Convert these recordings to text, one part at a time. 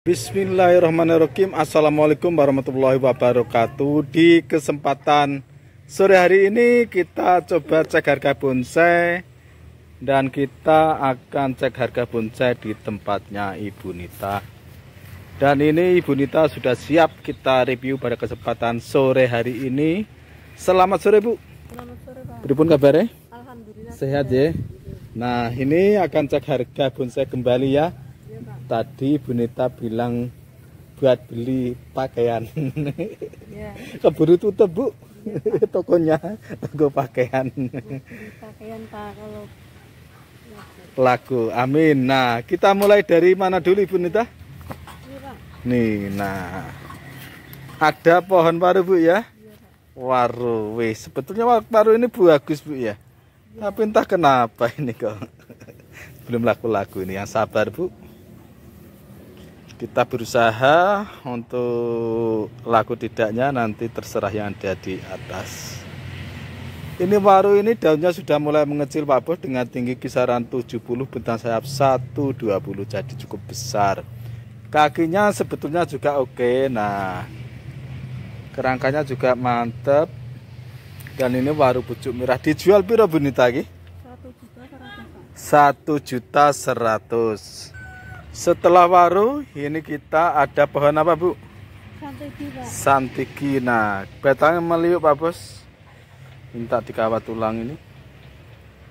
Bismillahirrahmanirrahim. Assalamualaikum warahmatullahi wabarakatuh. Di kesempatan sore hari ini kita coba cek harga bonsai, dan kita akan cek harga bonsai di tempatnya Ibu Nita. Dan ini Ibu Nita sudah siap kita review pada kesempatan sore hari ini. Selamat sore, Bu. Selamat sore, Pak. Beripun kabarnya? Alhamdulillah sehat ya. Nah, ini akan cek harga bonsai kembali ya. Tadi Bu Nita bilang buat beli pakaian. Ya. Keburu tutup, Bu. Ya. Tokonya, toko pakaian. Pakaian, Pak, kalau Laku. Amin. Nah, kita mulai dari mana dulu, Bu Nita? iya, Pak. Nih, nah. Ada pohon paru, Bu ya? Iya, Pak. Waru. Wih, sebetulnya paru ini bagus, Bu ya. Tapi entah kenapa ini kok belum laku-laku ini. Yang sabar, Bu. Kita berusaha untuk laku tidaknya nanti terserah yang ada di atas. Ini waru ini daunnya sudah mulai mengecil, Pak Bos, dengan tinggi kisaran 70, bentang sayap 120, jadi cukup besar. Kakinya sebetulnya juga oke. Nah, kerangkanya juga mantep. Dan ini waru pucuk merah. Dijual piro, Bu Nita iki? 1.100.000. Setelah waru, ini kita ada pohon apa, Bu? Santiki, Pak. Santiki. Nah, batangnya meliuk, Pak Bos. Minta dikawat tulang ini.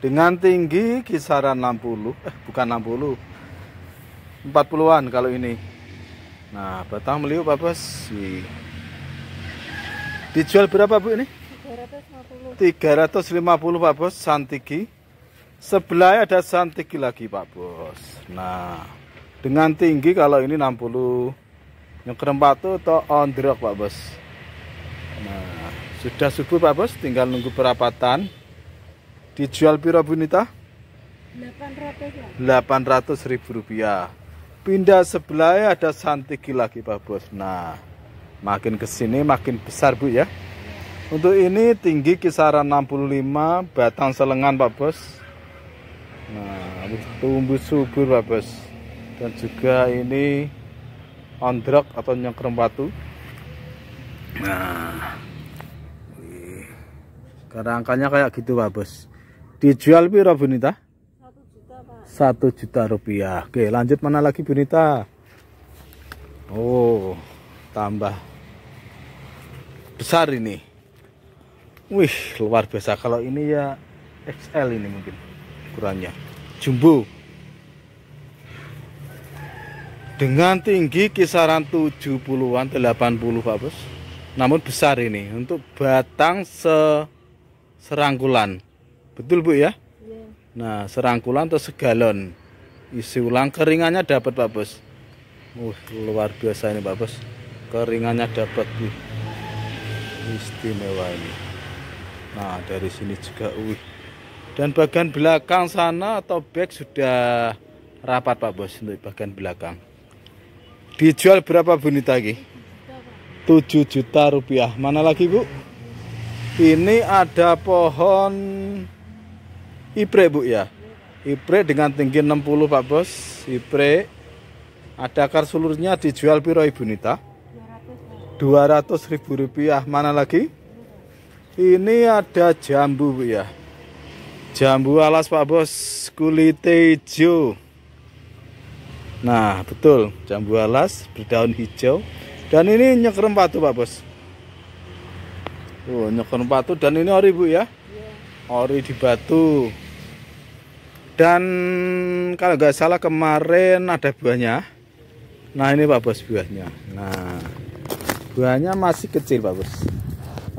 Dengan tinggi kisaran 60, bukan 60, 40-an kalau ini. Nah, batang meliuk, Pak Bos. Dijual berapa, Bu ini? 350, Pak Bos, Santiki. Sebelahnya ada Santiki lagi, Pak Bos. Nah, dengan tinggi kalau ini 60, nyekrem batu atau ondrok, Pak Bos. Nah, sudah subur, Pak Bos, tinggal nunggu perapatan. Dijual piro, Bu Nita? 800.000 rupiah. Pindah sebelahnya ada Santiki lagi, Pak Bos. Nah, makin kesini makin besar, Bu ya. Untuk ini tinggi kisaran 65, batang selengan, Pak Bos. Nah, tumbuh subur, Pak Bos. Dan juga ini ondrok atau nyengkrem batu. Nah, kerangkanya kayak gitu, Pak Bos. Dijual piro, Bu Nita? 1 juta, Pak. 1 juta rupiah. Oke, lanjut mana lagi, Bu Nita? Oh, tambah besar ini. Wih, luar biasa. Kalau ini ya XL ini mungkin ukurannya. Jumbo. Dengan tinggi kisaran 70-an, 80, Pak Bos. Namun besar ini untuk batang serangkulan. Betul, Bu ya? Iya. Nah, serangkulan atau segalon. Isi ulang keringannya dapat, Pak Bos. Luar biasa ini, Pak Bos. Keringannya dapat, Bu. Istimewa ini. Nah, dari sini juga, dan bagian belakang sana atau back sudah rapat, Pak Bos, untuk bagian belakang. Dijual berapa, Bu Nita lagi? 7 juta rupiah. Mana lagi, Bu? Ini ada pohon ipre, Bu ya. Ipre dengan tinggi 60, Pak Bos. Ipre ada akar sulurnya. Dijual piro, Ibu Nita? 200.000 rupiah. Mana lagi? Ini ada jambu, Bu ya. Jambu alas, Pak Bos, kulit hijau. Nah, betul, jambu alas berdaun hijau. Dan ini nyekrem batu, Pak Bos. Nyekrem batu, dan ini ori, Bu ya. Ori di batu. Dan kalau nggak salah kemarin ada buahnya. Nah, ini, Pak Bos, buahnya. Nah, buahnya masih kecil, Pak Bos.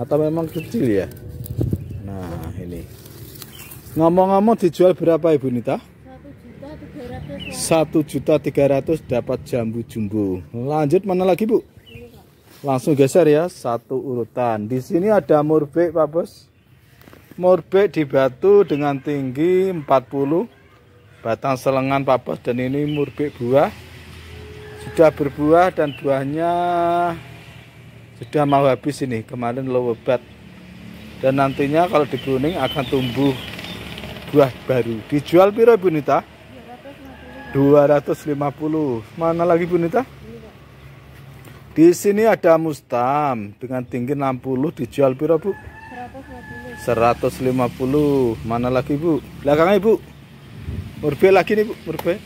Atau memang kecil ya. Nah, ini. Ngomong-ngomong, dijual berapa, Ibu Nita? 1.300.000 dapat jambu jumbo. Lanjut mana lagi, Bu? Langsung geser ya, satu urutan. Di sini ada murbek, Pak Bos. Murbek di batu dengan tinggi 40, batang selengan, Pak Bos. Dan ini murbek buah. Sudah berbuah dan buahnya sudah mau habis ini. Kemarin lebat. Dan nantinya kalau dikuning akan tumbuh buah baru. Dijual piro, Bu Nita? 250. Mana lagi, Bu Nita? Ini, Di sini ada Mustam dengan tinggi 60 dijual piro, Bu? 150. 150. Mana lagi, Bu? Belakangnya, Bu. Murbe lagi nih, Bu, murbe.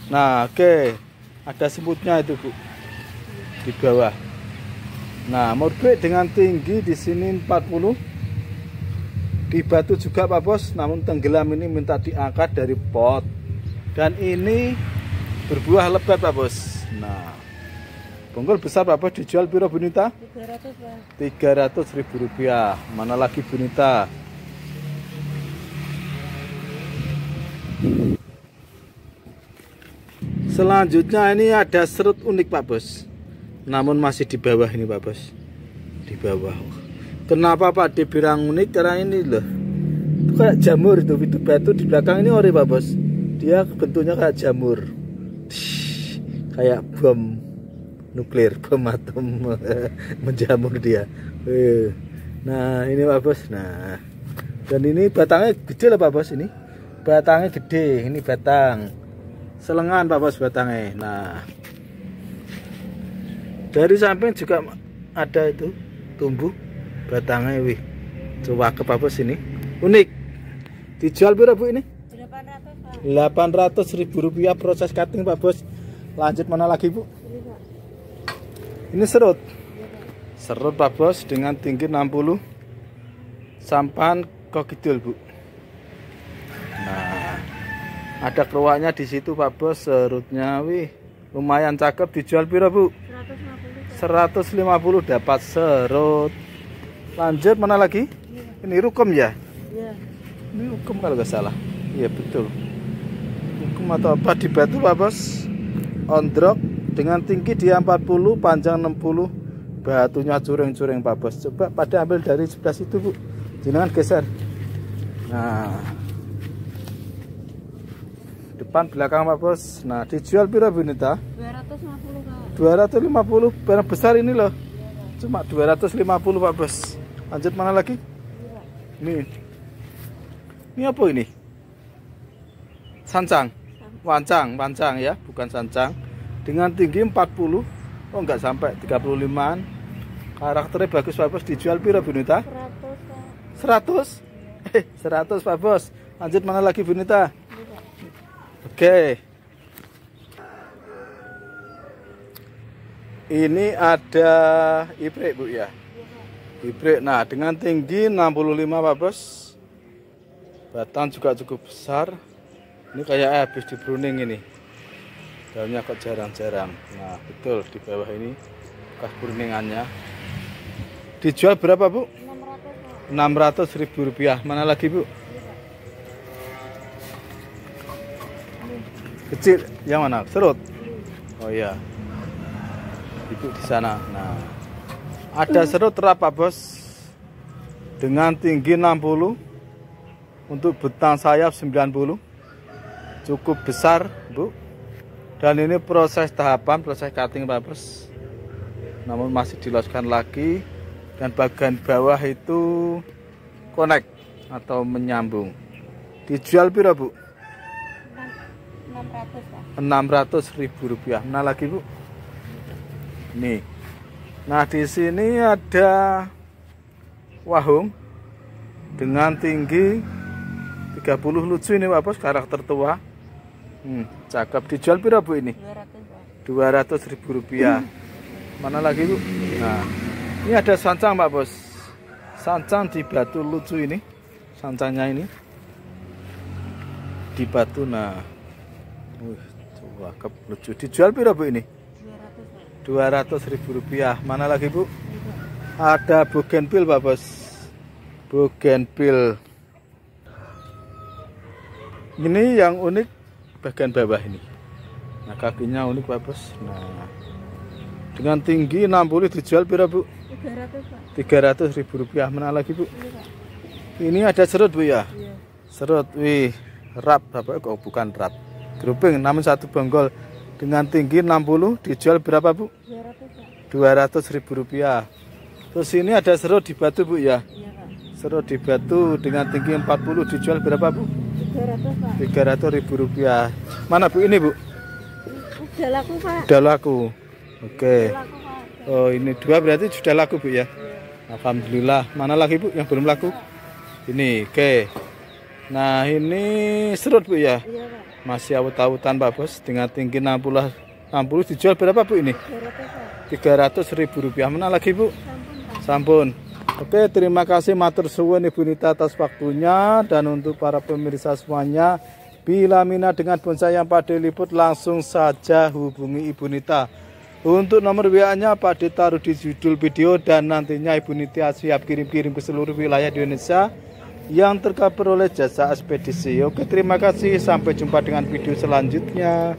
Nah, oke. Ada semutnya itu, Bu. Di bawah. Nah, murbe dengan tinggi di sini 40. Di batu juga, Pak Bos, namun tenggelam ini minta diangkat dari pot. Dan ini berbuah lebat, Pak Bos. Nah, bonggol besar, Pak Bos, dijual piro, Bunita? 300, Pak. 300.000 rupiah. Mana lagi, Bunita? Selanjutnya ini ada serut unik, Pak Bos. Namun masih di bawah ini, Pak Bos. Di bawah. Kenapa Pak dibilang unik? Karena ini loh. Itu kayak jamur itu batu di belakang ini ori, Pak Bos. Dia bentuknya kayak jamur. Kayak bom nuklir, bom atom menjamur dia. Nah, ini Pak Bos. Nah. Dan ini batangnya gede loh, Pak Bos ini. Batangnya gede, ini batang. Selengan, Pak Bos, batangnya. Nah, dari samping juga ada itu tumbuh batangnya, wih. Coba ke Pak Bos ini. Unik. Dijual berapa, Bu, ini? 800, Pak. 800.000 rupiah proses cutting, Pak Bos. Lanjut mana lagi, Bu? Ini, Pak. Ini serut. Iya, Pak. Serut, Pak Bos, dengan tinggi 60. Sampan kok kidul, Bu. Nah, ada keruaknya di situ, Pak Bos. Serutnya, wih, lumayan cakep. Dijual piro, Bu? 150, Pak. 150 dapat serut. Lanjut mana lagi? Ini rukem ya? Iya. Ini rukem kalau nggak salah. Iya, betul. Rukem atau apa di batu, Pak Bos? Ondrok dengan tinggi dia 40, panjang 60. Batunya curing-curing, Pak Bos. Coba pada ambil dari sebelah situ, Bu. Jangan geser. Nah, depan belakang, Pak Bos. Nah, dijual piro, Bunita? 250, Pak. 250. Barang besar ini loh. Cuma 250, Pak Bos. Lanjut mana lagi? Iya, Pak. Ini apa ini? Sancang. Wancang ya, bukan sancang. Dengan tinggi 40. Oh, enggak sampai 35-an. Karakternya bagus, Pak Bos. Dijual piro, Bunita? 100, Pak. 100. 100, Pak Bos. Lanjut mana lagi, Bunita? Ini, Pak. Oke. Ini ada ibrek, Bu, ya. Iya, Pak. Ibrek. Nah, dengan tinggi 65, Pak Bos. Batang juga cukup besar. Ini kayak habis di pruning ini. Daunnya kok jarang-jarang. Nah, betul di bawah ini bekas pruningannya. Dijual berapa, Bu? 600, Pak. 600.000 rupiah. Mana lagi, Bu? Iya, Pak. Kecil. Yang mana? Serut. Ini. Oh iya. Ibu di sana. Nah, ada serut terap, Pak Bos. Dengan tinggi 60. Untuk betang sayap 90. Cukup besar, Bu. Dan ini proses tahapan, proses cutting, Pak Bos. Namun masih diloskan lagi. Dan bagian bawah itu connect atau menyambung. Dijual piro, Bu? 600, Pak. 600.000 rupiah. Nah lagi, Bu. Nih. Nah, di sini ada wahung dengan tinggi 30, lucu ini, Pak Bos, karakter tua. Cakep. Dijual piro, Bu, ini? 200, Pak. 200.000 rupiah. Mana lagi, Bu? Nah, ini ada sancang, Pak Bos. Sancang di batu lucu ini. Sancangnya ini di batu. Nah, cakep, lucu. Dijual piro, Bu, ini? 200, Pak. 200.000 rupiah. Mana lagi, Bu? Ini, Pak. Ada bougainville, Pak Bos. Bougainville. Ini yang unik bagian bawah ini. Nah, kakinya unik, Pak Bos. Nah, dengan tinggi 60 dijual piro, Bu? 300, Pak. 300.000 rupiah. Mana lagi, Bu? Ini, Pak. Ini ada serut, Bu, ya? Iya. Serut, wih, rap, Bapak. Kok bukan rap. Grouping, namun satu bonggol. Dengan tinggi 60 dijual berapa, Bu? 200, Pak. 200.000 rupiah. Terus ini ada serut di batu, Bu, ya? Iya, Pak. Serut di batu dengan tinggi 40 dijual berapa, Bu? 300, Pak. 300.000 rupiah. Mana, Bu, ini, Bu? Udah laku, Pak. Udah laku. Oke. Laku Pak. Oh, ini 2 berarti sudah laku Bu ya. Iya. Alhamdulillah. Mana lagi Bu yang belum laku? Ini, oke. Nah, ini serut Bu ya. Iya Pak. Masih awut-awutan Pak Bos. Dengan tinggi 60 dijual berapa Bu ini? 200 Pak. Rp300.000. Mana lagi Bu? Sampun Pak. Sampun. Oke, terima kasih matur suwun Ibu Nita atas waktunya, dan untuk para pemirsa semuanya, bila minat dengan bonsai yang Pak De liput langsung saja hubungi Ibu Nita. Untuk nomor WA-nya Pak De taruh di judul video, dan nantinya Ibu Nita siap kirim-kirim ke seluruh wilayah di Indonesia yang tercover oleh jasa ekspedisi. Oke, terima kasih, sampai jumpa dengan video selanjutnya.